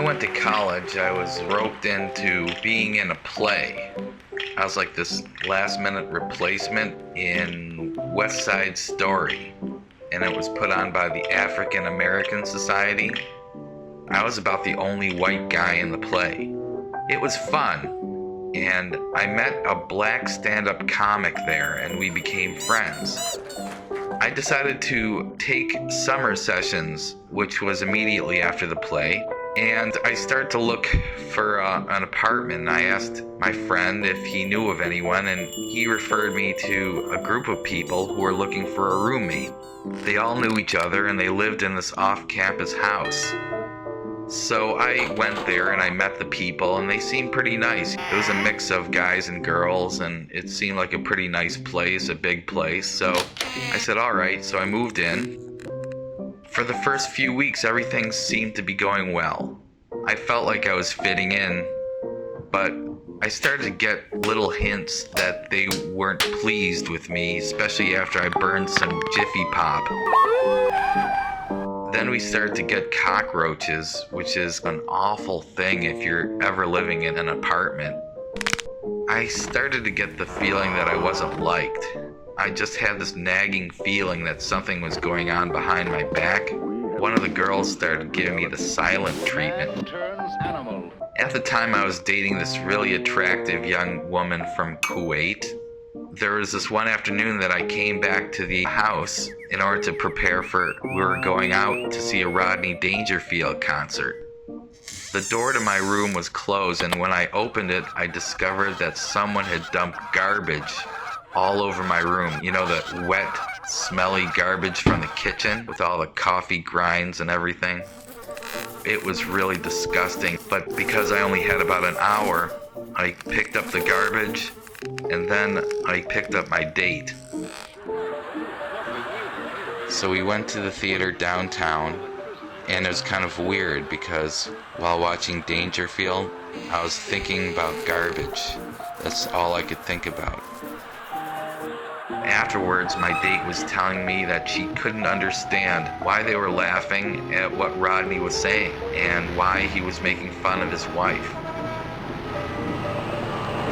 went to college, I was roped into being in a play. I was like this last minute replacement in West Side Story, and it was put on by the African American Society. I was about the only white guy in the play. It was fun, and I met a black stand-up comic there, and we became friends. I decided to take summer sessions, which was immediately after the play, and I started to look for an apartment. I asked my friend if he knew of anyone, and he referred me to a group of people who were looking for a roommate. They all knew each other, and they lived in this off-campus house. So I went there and I met the people, and they seemed pretty nice. It was a mix of guys and girls, and it seemed like a pretty nice place, a big place. So I said, all right, so I moved in. For the first few weeks, everything seemed to be going well. I felt like I was fitting in, but I started to get little hints that they weren't pleased with me, especially after I burned some Jiffy Pop. Then we started to get cockroaches, which is an awful thing if you're ever living in an apartment. I started to get the feeling that I wasn't liked. I just had this nagging feeling that something was going on behind my back. One of the girls started giving me the silent treatment. At the time, I was dating this really attractive young woman from Kuwait. There was this one afternoon that I came back to the house in order to prepare we were going out to see a Rodney Dangerfield concert. The door to my room was closed, and when I opened it, I discovered that someone had dumped garbage all over my room. You know, the wet, smelly garbage from the kitchen with all the coffee grinds and everything. It was really disgusting, but because I only had about an hour, I picked up the garbage, and then I picked up my date. So we went to the theater downtown, and it was kind of weird because while watching Dangerfield, I was thinking about garbage. That's all I could think about. Afterwards, my date was telling me that she couldn't understand why they were laughing at what Rodney was saying and why he was making fun of his wife.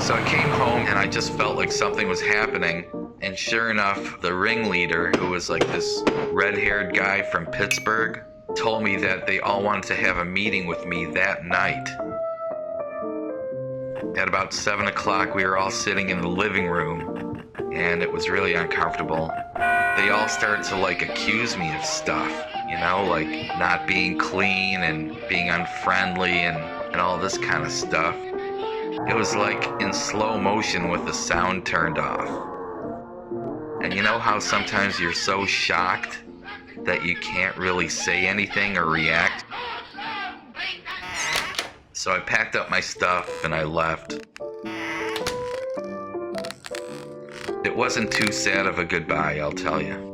So I came home and I just felt like something was happening, and sure enough, the ringleader, who was like this red-haired guy from Pittsburgh, told me that they all wanted to have a meeting with me that night. At about 7 o'clock, we were all sitting in the living room, and it was really uncomfortable. They all started to accuse me of stuff, like not being clean and being unfriendly and all this kind of stuff. It was like in slow motion with the sound turned off. And you know how sometimes you're so shocked that you can't really say anything or react? So I packed up my stuff and I left. It wasn't too sad of a goodbye, I'll tell you.